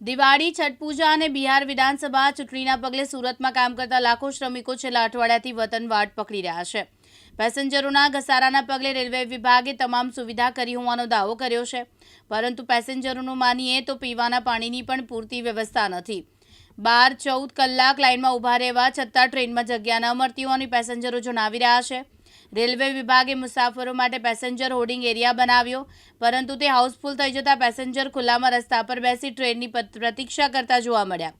દિવાળી, છઠ પૂજા અને બિહાર વિધાનસભા ચૂંટણીના પગલે સુરતમાં કામ કરતા લાખો શ્રમિકો છેલ્લા અઠવાડિયાથી વતન વાટ પકડી રહ્યા છે। પેસેન્જરોના ઘસારાના પગલે રેલવે વિભાગે તમામ સુવિધા કરી હોવાનો દાવો કર્યો છે, પરંતુ પેસેન્જરોનું માનીએ તો પીવાના પાણીની પણ પૂરતી વ્યવસ્થા નથી। 12-14 કલાક લાઇનમાં ઊભા રહેવા છતાં ટ્રેનમાં જગ્યા ન મળતી હોવાની પેસેન્જરો જણાવી રહ્યા છે। રેલવે વિભાગે મુસાફરો માટે પેસેન્જર હોર્ડિંગ એરિયા બનાવ્યો, પરંતુ તે હાઉસફુલ થઈ જતા પેસેન્જર ખુલ્લામાં રસ્તા પર બેસી ટ્રેનની પ્રતીક્ષા કરતા જોવા મળ્યા,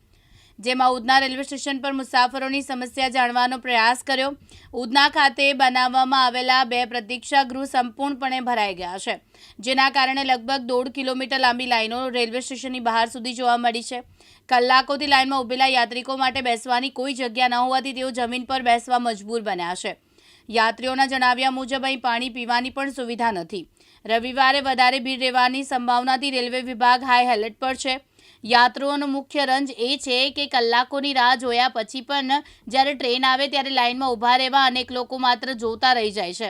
જેમાં ઉધના રેલવે સ્ટેશન પર મુસાફરોની સમસ્યા જાણવાનો પ્રયાસ કર્યો। ઉધના ખાતે બનાવવામાં આવેલા 2 પ્રતીક્ષા ગૃહ સંપૂર્ણપણે ભરાઈ ગયા છે, જેના કારણે લગભગ 1.5 કિલોમીટર લાંબી લાઈનો રેલવે સ્ટેશનની બહાર સુધી જોવા મળી છે। કલાકોથી લાઈનમાં ઊભેલા યાત્રિકો માટે બેસવાની કોઈ જગ્યા ન હોવાથી તેઓ જમીન પર બેસવા મજબૂર બન્યા છે। યાત્રીઓના જણાવ્યા મુજબ અહીં પાણી પીવાની પણ સુવિધા નથી। રવિવારે વધારે ભીડ રહેવાની સંભાવનાથી રેલવે વિભાગ હાઈ એલર્ટ પર છે। યાત્રીઓનો મુખ્ય રંજ એ છે કે કલાકોની રાહ જોયા પછી પણ જ્યારે ટ્રેન આવે ત્યારે લાઇનમાં ઊભા રહેવા અનેક લોકો માત્ર જોતા રહી જાય છે,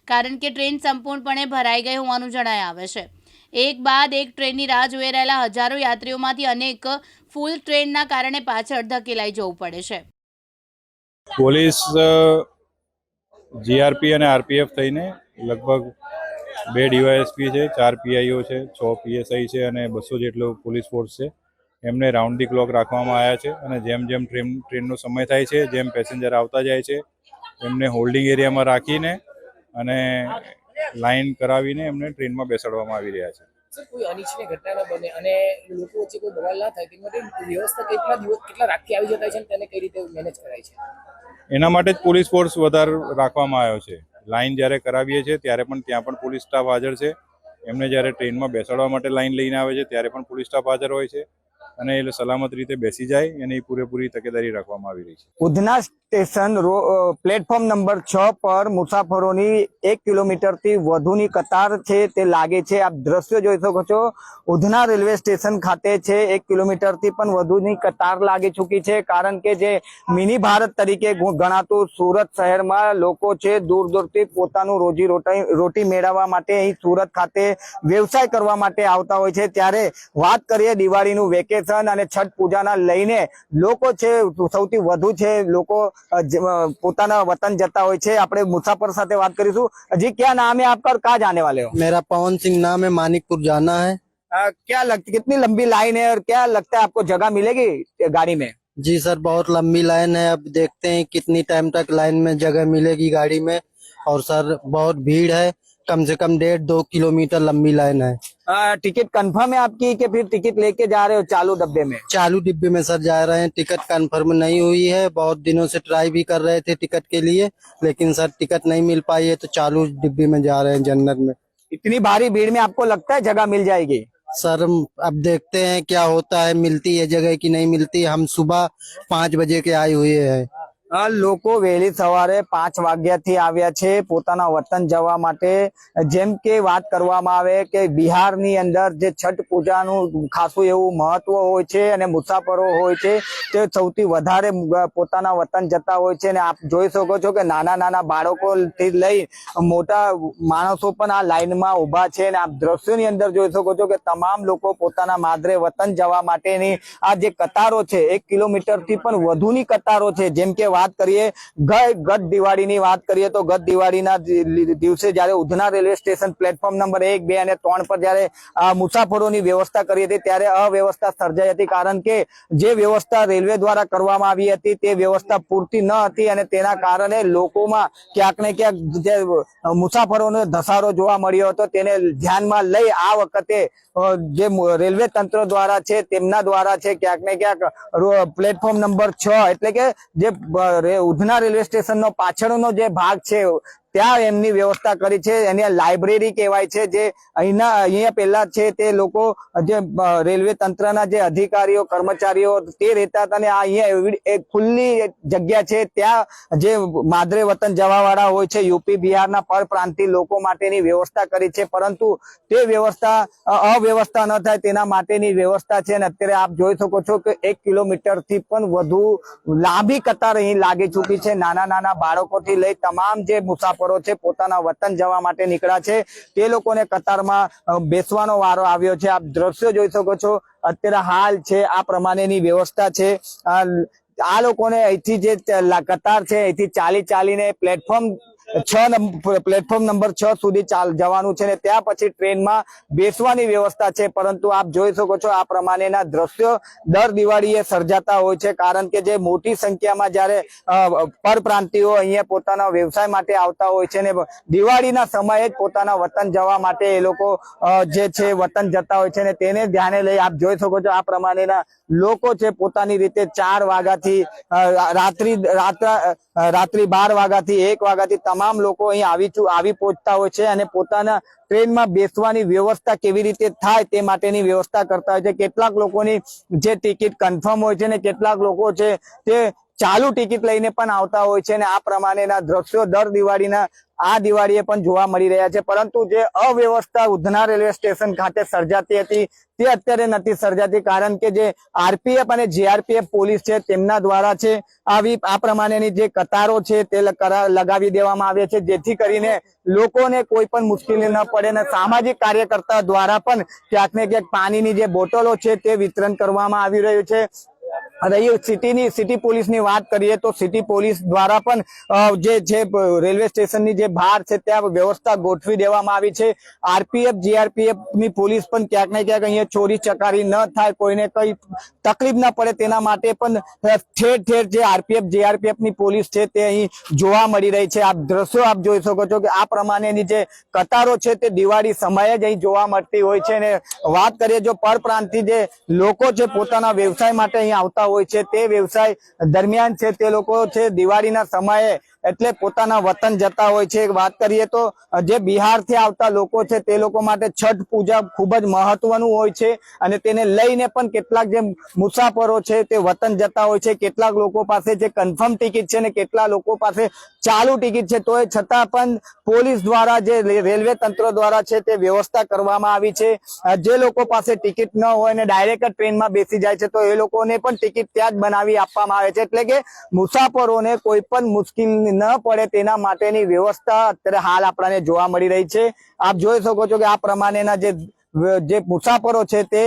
કારણ કે ટ્રેન સંપૂર્ણપણે ભરાઈ ગઈ હોવાનું જણાઈ આવે છે। એક બાદ એક ટ્રેનની રાહ જોઈ રહેલા હજારો યાત્રીઓમાંથી અનેક ફૂલ ટ્રેનના કારણે પાછળ ધકેલાઈ જવું પડે છે। પોલીસ જીઆરપી અને આરપીએફ થઈને લગભગ 2 ડીવાયએસપી છે, 4 પીઆઈઓ છે, 6 પીએસઆઈ છે અને 200 જેટલો પોલીસ ફોર્સ છે। એમને રાઉન્ડ ધી ક્લોક રાખવામાં આવ્યા છે અને જેમ જેમ ટ્રેનનો સમય થાય છે, જેમ પેસેન્જર આવતા જાય છે, એમને હોલ્ડિંગ એરિયામાં રાખીને અને લાઇન કરાવીને એમને ટ્રેનમાં બેસાડવામાં આવી રહ્યા છે। સર, કોઈ અનિચ્છનીય ઘટના ન બને અને લોકો વચ્ચે કોઈ બવાલ ના થાય તે માટે વ્યવસ્થા કેટલા રાતથી આવી જતા છે અને તેને કઈ રીતે મેનેજ કરાય છે? એના માટે જ પોલીસ ફોર્સ વધારે રાખવામાં આવ્યો છે। લાઇન જ્યારે કરાવીએ છીએ ત્યારે પણ ત્યાં પણ પોલીસ સ્ટાફ હાજર છે। એમને જ્યારે ટ્રેનમાં બેસાડવા માટે લાઇન લઈને આવે છે ત્યારે પણ પોલીસ સ્ટાફ હાજર હોય છે અને એ સલામત રીતે બેસી જાય એની પૂરેપૂરી તકેદારી રાખવામાં આવી રહી છે। ઉધના સ્ટેશન પ્લેટફોર્મ નંબર 6 પર મુસાફરોની 1 કિલોમીટરથી વધુની કતાર છે તે લાગે છે। આપ દ્રશ્યો જોઈ શકો છો, ઉધના રેલવે સ્ટેશન ખાતે છે 1 કિલોમીટરથી પણ વધુની કતાર લાગી ચૂકી છે, કારણ કે જે મિની ભારત તરીકે ગણાતું સુરત શહેરમાં લોકો છે દૂર દૂરથી પોતાનું રોટી મેળવવા માટે અહીં સુરત ખાતે વ્યવસાય કરવા માટે આવતા હોય છે। ત્યારે વાત કરીએ દિવાળીનું વેકેશન અને છઠ પૂજાના લઈને લોકો છે સૌથી વધુ છે લોકો પોતાના વતન જતા હોય છે। આપણે મુસાફર સાથે વાત કરીશું। जी, क्या नाम है आपका और कहाँ जाने वाले हो? मेरा पवन सिंह नाम है, मानिकपुर जाना है। क्या लगती कितनी लंबी लाइन है और क्या लगता है आपको जगह मिलेगी गाड़ी में? जी सर, बहुत लंबी लाइन है। अब देखते हैं कितनी टाइम तक लाइन में जगह मिलेगी गाड़ी में। और सर बहुत भीड़ है, कम से कम 1.5-2 किलोमीटर लंबी लाइन है। टिकट कंफर्म है आपकी कि फिर टिकट लेके जा रहे हो चालू डब्बे में? चालू डिब्बे में सर जा रहे हैं। टिकट कंफर्म नहीं हुई है, बहुत दिनों से ट्राई भी कर रहे थे टिकट के लिए, लेकिन सर टिकट नहीं मिल पाई है, तो चालू डिब्बे में जा रहे हैं, जनरल में। इतनी भारी भीड़ में आपको लगता है जगह मिल जाएगी? सर अब देखते हैं क्या होता है, मिलती है जगह की नहीं मिलती। हम सुबह 5 बजे के आए हुए हैं। લોકો વહેલી સવારે 5 વાગ્યાથી આવ્યા છે પોતાના વતન જવા માટે। જેમ કે વાત કરવામાં આવે કે બિહારની અંદર જે છઠ પૂજાનું ખાસું એવું મહત્વ હોય છે અને મુસાફરો હોય છે તે સૌથી વધારે પોતાના વતન જતા હોય છે। અને આપ જોઈ શકો છો કે નાના નાના બાળકોથી લઈ મોટા માણસો પણ આ લાઈનમાં ઊભા છે અને આપ દ્રશ્યોની અંદર જોઈ શકો છો કે તમામ લોકો પોતાના માદરે વતન જવા માટેની આ જે કતારો છે 1 કિલોમીટરથી પણ વધુની કતારો છે। જેમ કે વાત કરીએ ગત દિવાળીની વાત કરીએ તો ગત દિવાળીના દિવસે જ્યારે Udhna railway station platform number 1, 2 અને 3 પર જ્યારે મુસાફરોની વ્યવસ્થા કરી હતી ત્યારે અવ્યવસ્થા સર્જાઈ હતી, કારણ કે જે વ્યવસ્થા રેલવે દ્વારા કરવામાં આવી હતી તે વ્યવસ્થા પૂરતી ન હતી અને તેના કારણે લોકોમાં ક્યાંક ને ક્યાંક જે મુસાફરોનો ધસારો જોવા મળ્યો હતો, તેને ધ્યાનમાં લઈ આ વખતે જે રેલવે તંત્ર દ્વારા છે તેમના દ્વારા છે ક્યાંક ને ક્યાંક પ્લેટફોર્મ નંબર 6 એટલે કે જે ઉધના રેલવે સ્ટેશનનો પાછળનો જે ભાગ છે ત્યાં એમની વ્યવસ્થા કરી છે। એને લાઇબ્રેરી કહેવાય છે। જે અહીંયા પહેલા છે તે લોકો જે રેલવે તંત્રના જે અધિકારીઓ કર્મચારીઓ તે રહેતા હતા અને અહીંયા એક ખુલ્લી જગ્યા છે, ત્યાં જે માદરે વતન જવા વાળા હોય છે યુપી બિહારના પરપ્રાંતિય લોકો માટેની વ્યવસ્થા કરી છે, પરંતુ તે વ્યવસ્થા અવ્યવસ્થા ન થાય તેના માટેની વ્યવસ્થા છે। અને અત્યારે આપ જોઈ શકો છો કે 1 કિલોમીટરથી પણ વધુ લાંબી કતાર અહીં લાગી ચૂકી છે। નાના નાના બાળકોથી લઈ તમામ જે મુસાફરો છે પોતાના વતન જવા માટે નીકળ્યા છે તે લોકોને કતારમાં બેસવાનો વારો આવ્યો છે। આપ દ્રશ્યો જોઈ શકો છો અત્યારે હાલ છે આ પ્રમાણેની વ્યવસ્થા છે. આ લોકોને અહીંથી જે કતાર છે અહીંથી ચાલીને પ્લેટફોર્મ નંબર 6 સુધી જવાનું છે ને ત્યાં પછી ટ્રેનમાં બેસવાની વ્યવસ્થા છે. પરંતુ આપ જોઈ શકો છો આ પ્રમાણેના દ્રશ્યો દર દિવાળીએ સર્જાતા હોય છે, કારણ કે જે મોટી સંખ્યામાં જ્યારે પરપ્રાંતિયો અહીંયા પોતાના વ્યવસાય માટે આવતા હોય છે ને દિવાળીના સમયે જ પોતાના વતન જવા માટે એ લોકો જે છે વતન જતા હોય છે ને તેને ધ્યાને લઈ આપ જોઈ શકો છો આ પ્રમાણેના લોકો છે પોતાની રીતે 4 વાગ્યાથી રાત્રિ 12 વાગ્યાથી 1 વાગ્યાથી તમામ લોકો અહીં આવી પહોંચતા હોય છે અને પોતાના ટ્રેનમાં બેસવાની વ્યવસ્થા કેવી રીતે થાય તે માટેની વ્યવસ્થા કરતા હોય છે. કેટલાક લોકોની જે ટિકિટ કન્ફર્મ હોય છે ને કેટલાક લોકો છે તે ચાલુ ટિકિટ લઈને પણ આવતા હોય છે ને આ પ્રમાણેના દ્રશ્યો દર દિવાળીના આ દિવાળીએ પણ જોવા મળી રહ્યા છે. પરંતુ જે અવ્યવસ્થા ઉધના રેલવે સ્ટેશન ખાતે સર્જાતી હતી તે અત્યારે નથી સર્જાતી, કારણ કે જે આરપીએફ અને જીઆરપીએફ પોલીસ છે તેમના દ્વારા છે આ પ્રમાણેની જે કતારો છે તે લગાવી દેવામાં આવે છે, જેથી કરીને લોકોને કોઈ પણ મુશ્કેલી ન પડે ને સામાજિક કાર્યકર્તા દ્વારા પણ ક્યાંક ને ક્યાંક પાણીની જે બોટલો છે તે વિતરણ કરવામાં આવી રહ્યું છે. સિટી પોલીસની વાત કરીએ તો સિટી પોલીસ દ્વારા પણ જે છે રેલવે સ્ટેશનની જે બહાર છે ત્યાં વ્યવસ્થા ગોઠવી દેવામાં આવી છે. આરપીએફ જીઆરપીએફ ની પોલીસ પણ ક્યાંક ને ક્યાંક અહીંયા ચોરી ચકારી ન થાય, કોઈને કઈ તકલીફ ન પડે તેના માટે પણ ઠેર જે આરપીએફ જીઆરપીએફ ની પોલીસ છે તે અહીં જોવા મળી રહી છે. આપ દ્રશ્યો આપ જોઈ શકો છો કે આ પ્રમાણેની જે કતારો છે તે દિવાળી સમયે જ અહીં જોવા મળતી હોય છે. અને વાત કરીએ જો પરપ્રાંતિ જે લોકો છે પોતાના વ્યવસાય માટે અહીં આવતા હોય છે તે વ્યવસાય દરમિયાન છે તે લોકો છે દિવાળીના સમયે એટલે પોતાના વતન જતા હોય છે. વાત કરીએ તો જે બિહારથી આવતા લોકો છે તે લોકો માટે છઠ પૂજા ખૂબ જ મહત્વનું હોય છે અને તેને લઈને પણ કેટલાક જે મુસાફરો છે તે વતન જતા હોય છે. કેટલાક લોકો પાસે જે કન્ફર્મ ટિકિટ છે ને કેટલા લોકો પાસે ચાલુ ટિકિટ છે, તો એ છતાં પણ પોલીસ દ્વારા જે રેલવે તંત્ર દ્વારા છે તે વ્યવસ્થા કરવામાં આવી છે. જે લોકો પાસે ટિકિટ ન હોય ને ડાયરેક્ટ ટ્રેનમાં બેસી જાય છે તો એ લોકોને પણ ટિકિટ ત્યાં જ બનાવી આપવામાં આવે છે, એટલે કે મુસાફરોને કોઈ પણ મુશ્કેલી ન પડે તેના માટેની વ્યવસ્થા અત્યારે હાલ આપણને જોવા મળી રહી છે. આપ જોઈ શકો છો કે આ પ્રમાણેના જે મુસાફરો છે તે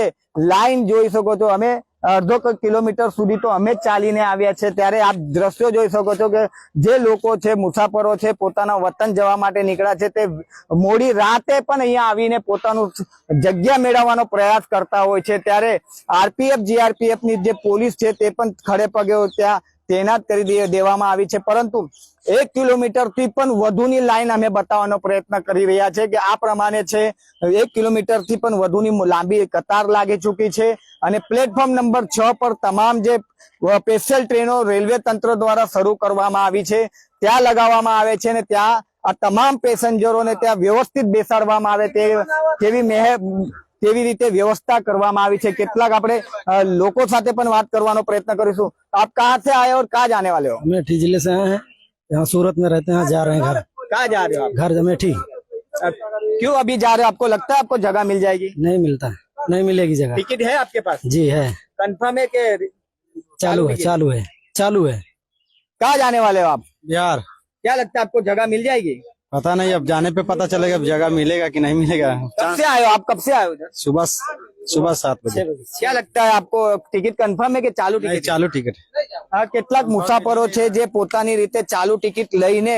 લાઈન જોઈ શકો છો. અમે અડધો કિલોમીટર સુધી તો અમે ચાલીને આવ્યા છે, ત્યારે આપ દ્રશ્યો જોઈ શકો છો કે જે લોકો છે મુસાફરો છે પોતાના વતન જવા માટે નીકળ્યા છે તે મોડી રાતે પણ અહીંયા આવીને પોતાનું જગ્યા મેળવવાનો પ્રયાસ કરતા હોય છે. ત્યારે આરપીએફ જીઆરપીએફ ની જે પોલીસ છે તે પણ ખડે પગે ત્યાં તૈનાત કરી દેવામાં આવી છે. પરંતુ 1 કિલોમીટર થી પણ વધુની લાઈન અમે બતાવવાનો પ્રયત્ન કરી રહ્યા છે કે આ પ્રમાણે છે 1 કિલોમીટર થી પણ વધુની લાંબી કતાર લાગી ચૂકી છે અને પ્લેટફોર્મ નંબર 6 પર તમામ જે સ્પેશિયલ ટ્રેનો રેલવે તંત્ર દ્વારા શરૂ કરવામાં આવી છે ત્યાં લગાવવામાં આવે છે અને ત્યાં આ તમામ પેસેન્જરોને ત્યાં વ્યવસ્થિત બેસાડવામાં આવે તેવી રીતે વ્યવસ્થા કરવામાં આવી છે. કેટલાક આપણે લોકો સાથે પણ વાત કરવાનો પ્રયત્ન કરીશું. આપ કહાં से आए और कहाँ जाने वाले हो? अमेठी जिले से आए हैं, यहाँ सूरत में रहते हैं, जा रहे हैं घर। कहाँ जा रहे हो आप? घर अमेठी। क्यों अभी जा रहे हो? आपको लगता है आपको जगह मिल जाएगी? नहीं मिलता है, नहीं मिलेगी जगह। टिकट है आपके पास? जी है, कंफर्म है कि चालू है, चालू है, चालू है। कहाँ जाने वाले हो आप? बिहार। क्या लगता है आपको जगह मिल जाएगी? पता नहीं, अब जाने पे पता चलेगा अब जगह मिलेगा कि नहीं मिलेगा। कब से आए हो आप? कब से आए हो उधर? सुबह 7 बजे। क्या लगता है आपको टिकट कंफर्म है कि चालू नहीं, टिकट? चालू टिकट। કેટલાક મુસાફરો છે જે પોતાની રીતે ચાલુ ટિકિટ લઈને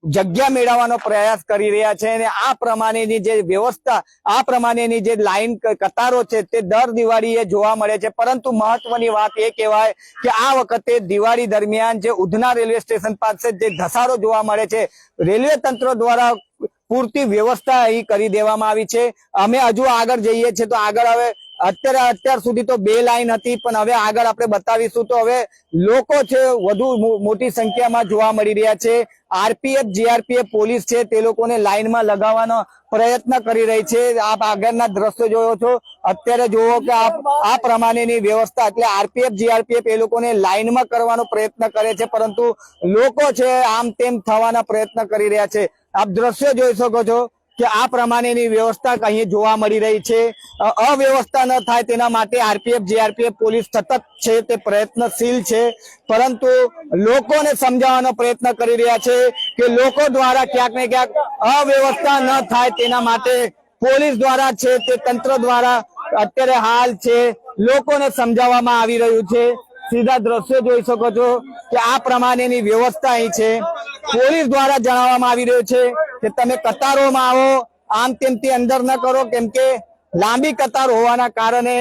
જગ્યા મેળવવાનો પ્રયાસ કરી રહ્યા છે અને આ પ્રમાણેની જે વ્યવસ્થા આ પ્રમાણેની જે લાઈન કતારો છે તે દર દિવાળીએ જોવા મળે છે. પરંતુ મહત્વની વાત એ કહેવાય કે આ વખતે દિવાળી દરમિયાન જે ઉધના રેલવે સ્ટેશન પાસે જે ધસારો જોવા મળે છે રેલવે તંત્ર દ્વારા પૂરતી વ્યવસ્થા અહીં કરી દેવામાં આવી છે. અમે હજુ આગળ જઈએ છીએ તો આગળ હવે અત્યાર સુધી તો 2 લાઈન હતી પણ હવે આગળ આપણે બતાવીશું તો હવે લોકો છે વધુ મોટી સંખ્યામાં જોવા મળી રહ્યા છે. આરપીએફ જીઆરપીએફ પોલીસ છે તે લોકોને લાઈનમાં લગાવવાનો પ્રયત્ન કરી રહી છે. આપ આગળના દ્રશ્યો જોયો છો, અત્યારે જોવો કે આ પ્રમાણેની વ્યવસ્થા એટલે આરપીએફ જીઆરપીએફ એ લોકોને લાઈનમાં કરવાનો પ્રયત્ન કરે છે, પરંતુ લોકો છે આમ તેમ થવાના પ્રયત્ન કરી રહ્યા છે. આપ દ્રશ્યો જોઈ શકો છો કે આ પ્રમાણેની વ્યવસ્થા અહીં જોવા મળી રહી છે. અવ્યવસ્થા ન થાય તેના માટે આરપીએફ જીઆરપીએફ પોલીસ સતત છે તે પ્રયત્નશીલ છે, પરંતુ લોકોને સમજાવવાનો પ્રયત્ન કરી રહ્યા છે કે લોકો દ્વારા ક્યાંક ને ક્યાંક અવ્યવસ્થા ન થાય તેના માટે પોલીસ દ્વારા છે તે તંત્ર દ્વારા અત્યારે હાલ છે લોકોને સમજાવવામાં આવી રહ્યું છે. સીધા દ્રશ્યો જોઈ શકો છો કે આ પ્રમાણેની વ્યવસ્થા અહીં છે. પોલીસ દ્વારા જણાવવામાં આવી રહ્યું છે કે તમે કતારોમાં આવો, આમ તેમથી અંદર ન કરો, કેમ કે લાંબી કતાર હોવાના કારણે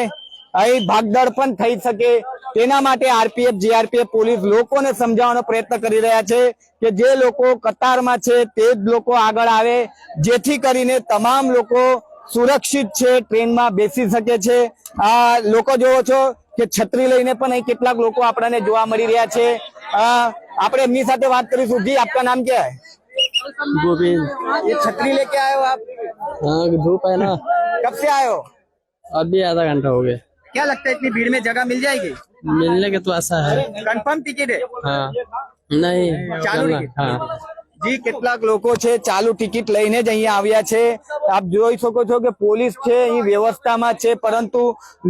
અહીં ભાગદોડ પણ થઈ શકે. તેના માટે આરપીએફ જીઆરપીએફ પોલીસ લોકોને સમજાવવાનો પ્રયત્ન કરી રહ્યા છે કે જે લોકો કતારમાં છે તે જ લોકો આગળ આવે, જેથી કરીને તમામ લોકો સુરક્ષિત છે, ટ્રેનમાં બેસી શકે છે. આ લોકો જોવો છો કે છત્રી લઈને પણ અહીં કેટલાક લોકો આપણને જોવા મળી રહ્યા છે. આપણે એમની સાથે વાત કરીશું. જી, આપકા નામ क्या है? गोविंद। ये छतरी लेके आए हो आप? हाँ, धूप है ना, कब से आए हो? अभी आधा घंटा हो गया। क्या लगता है इतनी भीड़ में जगह मिल जाएगी? मिलने के तो आशा है। कन्फर्म टिकट है? हाँ, नहीं चालू चलना, टिकट? हाँ। જી, કેટલાક લોકો છે ચાલુ ટિકિટ લઈને જ અહીંયા આવ્યા છે. આપ જોઈ શકો છો કે પોલીસ છે અહીં વ્યવસ્થામાં છે, પરંતુ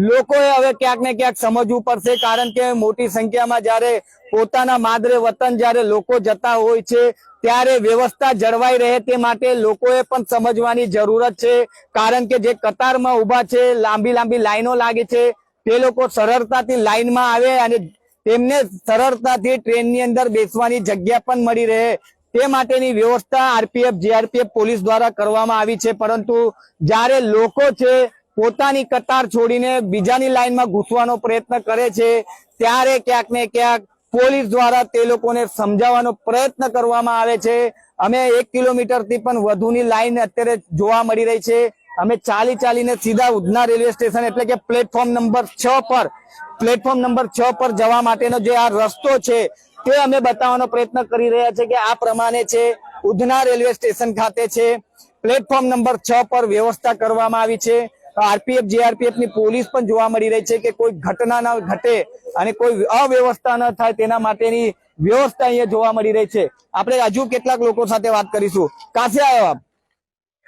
લોકોએ હવે ક્યાંક ને ક્યાંક સમજવું પડશે, કારણ કે મોટી સંખ્યામાં જ્યારે પોતાના માદરે વતન જ્યારે લોકો જતા હોય છે ત્યારે વ્યવસ્થા જળવાઈ રહે તે માટે લોકોએ પણ સમજવાની જરૂરત છે. કારણ કે જે કતારમાં ઉભા છે, લાંબી લાંબી લાઈનો લાગે છે, તે લોકો સરળતાથી લાઈનમાં આવે અને તેમને સરળતાથી ટ્રેનની અંદર બેસવાની જગ્યા પણ મળી રહે, તે માટેની વ્યવસ્થા આરપીએફ જીઆરપીએફ પોલીસ દ્વારા કરવામાં આવી છે. પરંતુ જ્યારે લોકો છે પોતાની કતાર છોડીને બીજાની લાઈનમાં ઘૂસવાનો પ્રયત્ન કરે છે ત્યારે ક્યાંક ને ક્યાંક પોલીસ દ્વારા તે લોકોને સમજાવવાનો પ્રયત્ન કરવામાં આવે છે. અમે 1 કિલોમીટરથી પણ વધુની લાઈન અત્યારે જોવા મળી રહી છે. અમે ચાલીને સીધા ઉધના રેલવે સ્ટેશન એટલે કે પ્લેટફોર્મ નંબર 6 પર જવા માટેનો જે આ રસ્તો છે તે અમે બતાવવાનો પ્રયત્ન કરી રહ્યા છે કે આ પ્રમાણે છે. ઉધના રેલવે સ્ટેશન ખાતે છે, પ્લેટફોર્મ નંબર 6 પર વ્યવસ્થા કરવામાં આવી છે. આરપીએફ જીઆરપીએફ ની પોલીસ પણ જોવા મળી રહી છે કે કોઈ ઘટના ન ઘટે અને કોઈ અવ્યવસ્થા ન થાય તેના માટેની વ્યવસ્થા અહીંયા જોવા મળી રહી છે. આપણે હજુ કેટલાક લોકો સાથે વાત કરીશું. कहाँ से आए हो आप?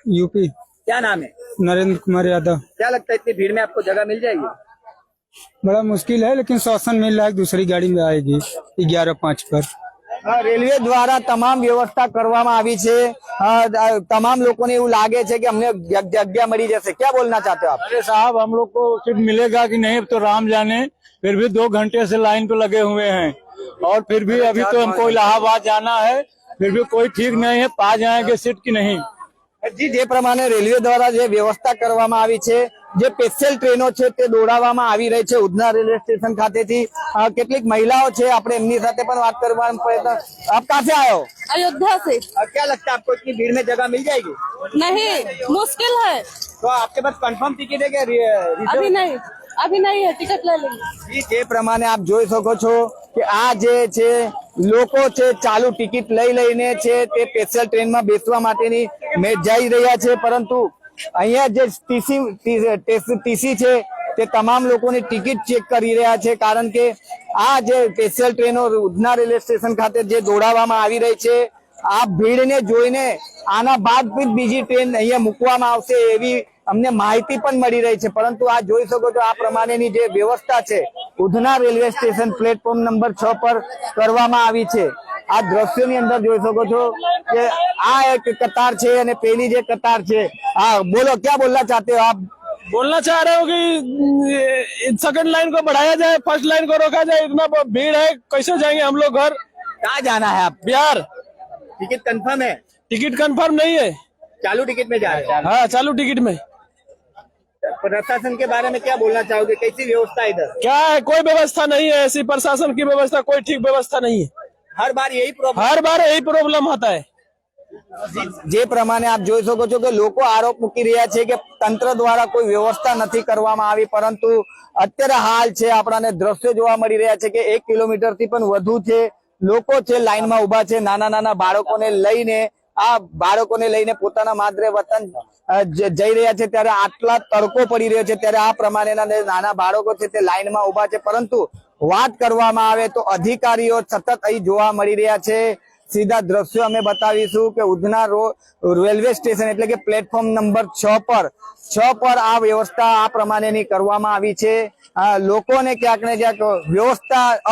यूपी। क्या नाम है? नरेंद्र कुमार यादव। क्या लगता है इतनी भीड़ में आपको जगह मिल जाएगी? बड़ा मुश्किल है, लेकिन शासन मिल रहा है, दूसरी गाड़ी में आएगी 11:05 पर। રેલવે દ્વારા તમામ વ્યવસ્થા કરવામાં આવી છે. તમામ લોકોને એવું લાગે છે કે અમને જગ્યા મળી જશે. क्या बोलना चाहते हो आप? अरे साहब, हम लोग को सीट मिलेगा कि नहीं तो राम जाने, फिर भी 2 घंटे से लाइन पे लगे हुए हैं और फिर भी अभी तो हमको इलाहाबाद जाना है, फिर भी कोई ठीक नहीं है, पा जाएंगे सीट की नहीं। જી, જે પ્રમાણે રેલવે દ્વારા જે વ્યવસ્થા કરવામાં આવી છે, જે સ્પેશિયલ ટ્રેનો છે તે દોડાવવામાં આવી રહી છે ઉધના રેલવે સ્ટેશન ખાતેથી. કેટલીક મહિલાઓ છે, આપણે એમની સાથે પણ વાત કરવાનો પ્રયત્ન. આપ कहाँ से आए हो? अयोध्या से। क्या लगता है आपको इतनी भीड़ में जगह मिल जाएगी? नहीं, मुश्किल है। तो आपके पास कंफर्म टिकट है क्या? अभी नहीं है, टिकट ले लेंगे। જી, જે પ્રમાણે આપ જોઈ શકો છો કે આ જે છે લોકો છે ચાલુ ટિકિટ લઈને છે તે સ્પેશિયલ ટ્રેનમાં બેસવા માટેની જઈ રહ્યા છે, પરંતુ અહીંયા જે ટીસી છે તે તમામ લોકોની ટિકિટ ચેક કરી રહ્યા છે, કારણ કે આ જે સ્પેશિયલ ટ્રેનો ઉધના રેલવે સ્ટેશન ખાતે જે દોડાવવામાં આવી રહી છે, આ ભીડને જોઈને આના બાદ બીજી ટ્રેન અહીંયા મૂકવામાં આવશે એવી અમને માહિતી પણ મળી રહી છે. પરંતુ આ જોઈ શકો છો આ પ્રમાણેની જે વ્યવસ્થા છે Udhna railway station platform number 6 પર કરવામાં આવી છે. આ દ્રશ્યોની અંદર જોઈ શકો છો કે આ એક કતાર છે અને પેલી જે કતાર છે. હા, બોલો, क्या बोलना चाहते हो आप? बोलना चाह रहे हो कि सेकंड लाइन को बढ़ाया जाए, फर्स्ट लाइन को रोका जाए, इतना भीड़ है, कैसे जाएंगे हम लोग घर? कहाँ जाना है आप? बिहार। टिकट कंफर्म है? टिकट कंफर्म नहीं है। चालू टिकट में जा रहे हैं? हाँ, चालू टिकट में। प्रशासन के बारे में क्या बोलना चाहोगे? कैसी व्यवस्था है इधर? क्या है, कोई व्यवस्था नहीं है ऐसी, प्रशासन की व्यवस्था कोई ठीक व्यवस्था नहीं है। हर बार यही प्रॉब्लम? हर बार यही प्रॉब्लम होता है। જે પ્રમાણે આપ જોઈ શકો છો કે લોકો આરોપ મૂકી રહ્યા છે કે તંત્ર દ્વારા કોઈ વ્યવસ્થા નથી કરવામાં આવી, પરંતુ અત્યારે હાલ છે આપણાને દ્રશ્યો જોવા મળી રહ્યા છે કે 1 કિલોમીટરથી પણ વધુ છે લોકો છે લાઈનમાં ઉભા છે. નાના બાળકોને લઈને પોતાના માદરે વતન જઈ રહ્યા છે, ત્યારે આટલા તડકો પડી રહ્યો છે, ત્યારે આ પ્રમાણેના નાના બાળકો છે તે લાઈનમાં ઉભા છે. પરંતુ વાત કરવામાં આવે તો અધિકારીઓ સતત અહીં જોવા મળી રહ્યા છે. સીધા દ્રશ્યો અમે બતાવીશું કે ઉધના રેલવે સ્ટેશન એટલે કે પ્લેટફોર્મ નંબર 6 પર આ વ્યવસ્થા આ પ્રમાણેની કરવામાં આવી છે. લોકોને ક્યાંક ને ક્યાંક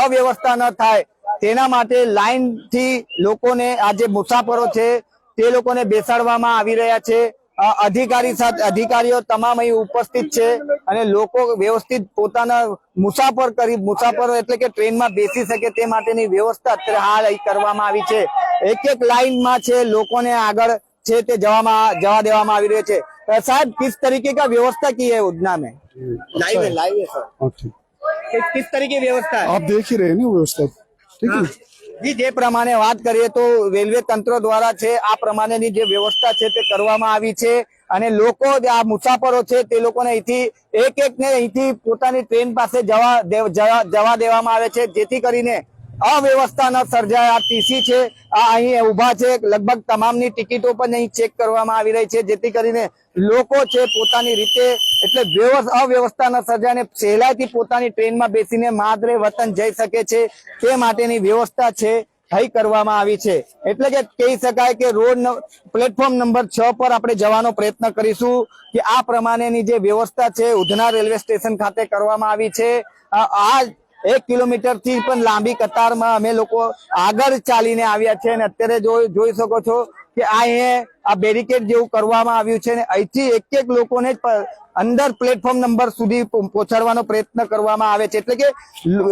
અવ્યવસ્થા ન થાય તેના માટે લાઈનથી લોકોને આ જે મુસાફરો છે તે લોકોને બેસાડવામાં આવી રહ્યા છે. અધિકારીઓ તમામ અહીં ઉપસ્થિત છે અને લોકો વ્યવસ્થિત પોતાના મુસાફરો એટલે કે ટ્રેનમાં બેસી શકે તે માટેની વ્યવસ્થા અત્યારે હાલ અહીં કરવામાં આવી છે. એક લાઈનમાં છે, લોકોને આગળ છે તે જવા દેવામાં આવી રહ્યો છે. साहब किस तरीके का व्यवस्था की है उधना में? लाइव है सर. किस तरीके व्यवस्था है? आप देख ही रहे हैं ना व्यवस्था, ठीक है. જી, જે પ્રમાણે વાત કરીએ તો રેલવે તંત્ર દ્વારા છે આ પ્રમાણેની જે વ્યવસ્થા છે તે કરવામાં આવી છે અને લોકો આ મુસાફરો છે તે લોકોને અહીંથી ને અહીંથી પોતાની ટ્રેન પાસે જવા દેવામાં આવે છે, જેથી કરીને અવ્યવસ્થા ન સર્જાય. આ ટીસી છે આ અહીં ઉભા છે, લગભગ તમામની ટિકિટો પણ અહીં ચેક કરવામાં આવી રહી છે, જેથી કરીને લોકો છે પોતાની રીતે એટલે અવ્યવસ્થા ન સર્જાય અને સહેલાઈથી પોતાની ટ્રેનમાં બેસીને માદરે વતન જઈ શકે છે તે માટેની વ્યવસ્થા છે અહીં કરવામાં આવી છે. એટલે કે કહી શકાય કે પ્લેટફોર્મ નંબર 6 પર આપણે જવાનો પ્રયત્ન કરીશું કે આ પ્રમાણેની જે વ્યવસ્થા છે ઉધના રેલવે સ્ટેશન ખાતે કરવામાં આવી છે. આ 1 કિલોમીટર થી પણ લાંબી કતારમાં અમે લોકો આગળ ચાલીને આવ્યા છે અને અત્યારે જોઈ શકો છો કે આ બેરિકેડ જેવું કરવામાં આવ્યું છે અને અહીંથી એક લોકોને અંદર પ્લેટફોર્મ નંબર સુધી પહોંચાડવાનો પ્રયત્ન કરવામાં આવે છે. એટલે કે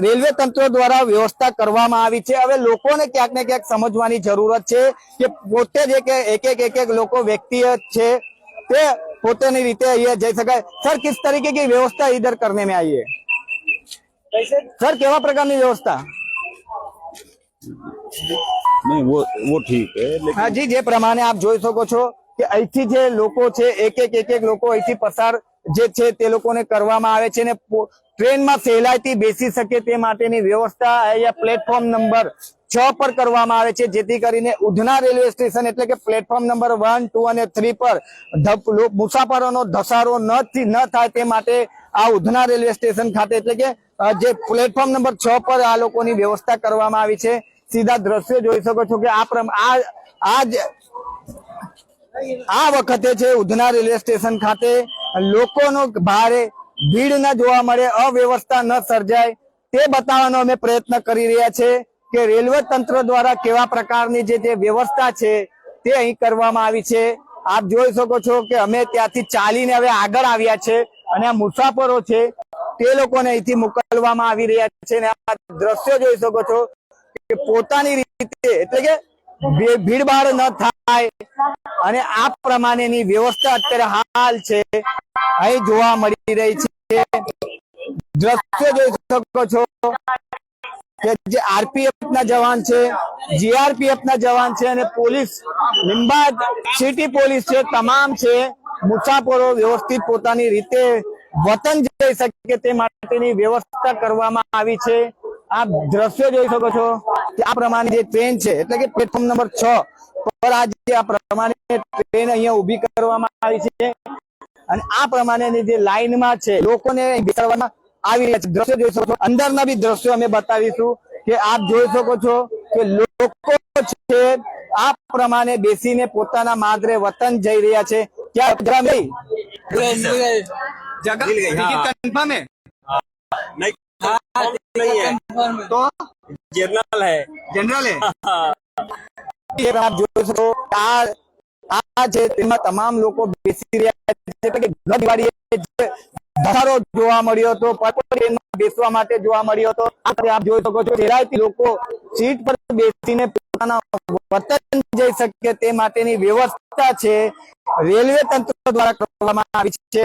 રેલવે તંત્ર દ્વારા વ્યવસ્થા કરવામાં આવી છે. હવે લોકોને ક્યાંક ને ક્યાંક સમજવાની જરૂરત છે કે પોતે જ એક લોકો વ્યક્તિ છે તે પોતાની રીતે અહીંયા જઈ શકાય. સર, કિસ તરીકે की व्यवस्था इधर करने में आई है? सर, केवा प्रकारની વ્યવસ્થા? નહીં, वो ठीक है, लेकिन હા જી, જે પ્રમાણે આપ જોઈ શકો છો કે અહીંથી જે લોકો છે એક લોકો અહીંથી પસાર જે છે તે લોકોને કરવામાં આવે છે અને ટ્રેનમાં સહેલાઈથી બેસી શકે તે માટેની વ્યવસ્થા અહીંયા પ્લેટફોર્મ નંબર 6 પર કરવામાં આવે છે, જેથી કરીને ઉધના રેલવે સ્ટેશન એટલે કે પ્લેટફોર્મ નંબર 1, 2 અને 3 પર મુસાફરોનો ધસારો ન થાય તે માટે આ ઉધના રેલવે સ્ટેશન ખાતે એટલે કે જે પ્લેટફોર્મ નંબર 6 પર આ લોકોની વ્યવસ્થા કરવામાં આવી છે. સીધા દ્રશ્યો જોઈ શકો છો કે આ વખતે છે ઉધના રેલવે સ્ટેશન ખાતે લોકોનો ભારે ભીડ ન જોવા મળે, અવ્યવસ્થા ન સર્જાય તે બતાવવાનો અમે પ્રયત્ન કરી રહ્યા છે કે રેલવે તંત્ર દ્વારા કેવા પ્રકારની જે વ્યવસ્થા છે તે અહીં કરવામાં આવી છે. આપ જોઈ શકો છો કે અમે ત્યાંથી ચાલીને હવે આગળ આવ્યા છે અને આ મુસાફરો છે તે લોકોને અહીંથી મોકલવામાં આવી રહ્યા છે અને આ દ્રશ્યો જોઈ શકો છો કે પોતાની રીતે એટલે કે ભીડભાડ ન થાય અને આ પ્રમાણેની વ્યવસ્થા અત્યારે હાલ છે અહીં જોવા મળી રહી છે. દ્રશ્યો જોઈ શકો છો કે જે આરપીએફ ના જવાન છે, જીઆરપીએફ ના જવાન છે અને પોલીસ લીંબાદ સિટી પોલીસ છે, તમામ છે મુસાફરો વ્યવસ્થિત પોતાની રીતે વતન જઈ શકે તે માટેની વ્યવસ્થા કરવામાં આવી છે. આપ દ્રશ્યો જોઈ શકો છો કે આ પ્રમાણે જે ટ્રેન છે એટલે કે પ્લેટફોર્મ નંબર 6 પર આજે આ પ્રમાણે ટ્રેન અહીંયા ઊભી કરવામાં આવી છે અને આ પ્રમાણેની જે લાઈનમાં છે લોકોને બેસાડવામાં આવી રહ્યા છે. દ્રશ્યો જોઈ શકો છો, અંદરના બી દ્રશ્યો અમે બતાવીશું કે આપ જોઈ શકો છો કે લોકો છે આ પ્રમાણે બેસીને પોતાના માદરે વતન જઈ રહ્યા છે. ક્યાં જગા કન્ફર્મ है? तो जनरल है आप જોઈ શકો આ છે તેમાં તમામ લોકો બેસી રહ્યા છે કે ગત દિવાળીએ ધસારો જોવા મળ્યો હતો, ટ્રેનમાં બેસવા માટે જોવા મળ્યો હતો. આપ જોઈ શકો છો સહેલાઈથી લોકો સીટ પર બેસીને પોતાના વતન જઈ શકે તે માટેની વ્યવસ્થા છે રેલવે તંત્ર દ્વારા કરવામાં આવી છે.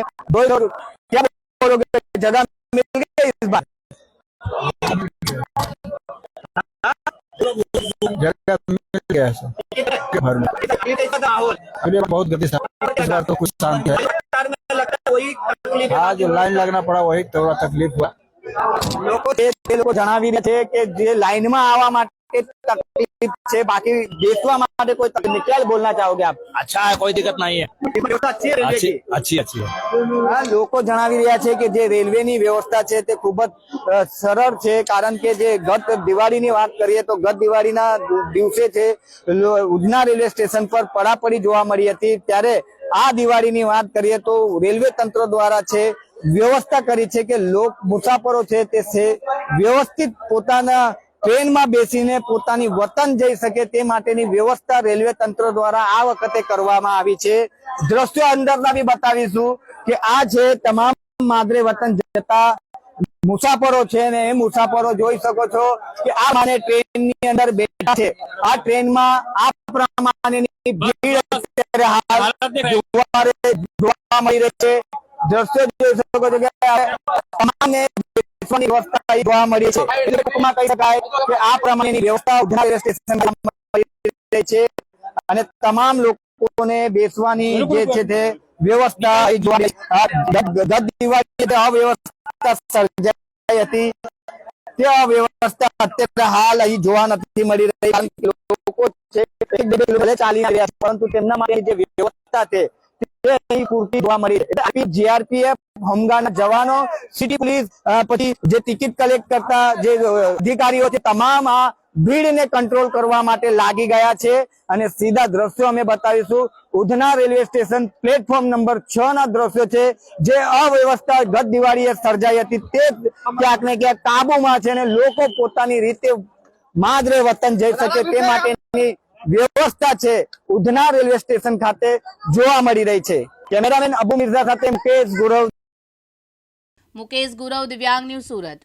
क्या बोलोगे, जगह मिल गई इस बार? जगह मिल गया है सर भर में. अरे बहुत गति से इस बार तो कुछ शांत है. हाँ, जो लाइन लगना पड़ा वही थोड़ा तकलीफ हुआ. લોકો જણાવી રહ્યા છે કે જે લાઈનમાં આવવા માટે तकलीफ છે, बाकी बेचवा માટે કોઈ तकलीफ नहीं. क्या बोलना चाहोगे आप? अच्छा है, कोई दिक्कत नहीं है, अच्छी है. લોકો જણાવી રહ્યા છે કે જે રેલવેની વ્યવસ્થા છે તે ખૂબ જ સરળ છે, કારણ કે જે ગત દિવાળીની વાત કરીએ તો ગત દિવાળીના દિવસે છે ઉધના રેલવે સ્ટેશન પર પડાપડી જોવા મળી હતી, ત્યારે આ દિવાળીની વાત કરીએ તો રેલવે તંત્ર દ્વારા છે વ્યવસ્થા કરી છે કે મુસાફરો છે તે વ્યવસ્થિત પોતાના ટ્રેનમાં બેસીને પોતાની વતન જઈ શકે તે માટેની વ્યવસ્થા રેલવે તંત્ર દ્વારા આ વખતે કરવામાં આવી છે. દ્રશ્યો અંદરના બી બતાવીશું કે આ છે તમામ માદરે વતન જતા મુસાફરો છે ને એ મુસાફરો જોઈ શકો છો કે આ માને ટ્રેનની અંદર બેઠા છે. આ ટ્રેનમાં આ પ્રમાણેની ભીડ અત્યારે હાલ જોવા મળી રહી છે. દ્રશ્યો જોઈ શકો છો કે તમામને બેસવાની વ્યવસ્થા અહીં જોવા મળી છે. એટલે ટૂંકમાં કહી શકાય કે આ પ્રમાણેની વ્યવસ્થા ઉધના રેલવે સ્ટેશન પર મળી રહી છે અને તમામ લોકોને બેસવાની જે છે તે વ્યવસ્થા અહીં જોવા મળી છે. ગત દિવાળીએ અવ્યવસ્થા સર્જાઈ હતી તે અવ્યવસ્થા અત્યારે હાલ અહીં જોવા નથી મળી રહી. કારણ કે લોકો છે એક બે કિલોમીટર ચાલી રહ્યા છે પરંતુ તેમના માટે જે વ્યવસ્થા છે તે અહીં પૂરતી જોવા મળી રહી. એટલે જીઆરપીએફ, હોમગાર્ડના જવાનો, સિટી પોલીસ, પછી જે ટિકિટ કલેક્ટ કરતા જે અધિકારીઓ છે તમામ આ ભીડને કંટ્રોલ કરવા માટે લાગી ગયા છે. અને સીધા દ્રશ્યો અમે બતાવીશું. Udhna railway station platform number 6 ના દ્રશ્યો છે. જે અવ્યવસ્થા ગત દિવાળીએ સર્જાઈ હતી તે ક્યાંક ને ક્યાંક કાબુમાં છે અને લોકો પોતાની રીતે માદરે વતન જઈ શકે તે માટેની વ્યવસ્થા છે ઉધના રેલવે સ્ટેશન ખાતે જોવા મળી રહી છે. કેમેરામેન અબુ મિર્ઝા સાથે મુકેશ ગુરવ, દિવ્યાંગ ન્યૂઝ, સુરત.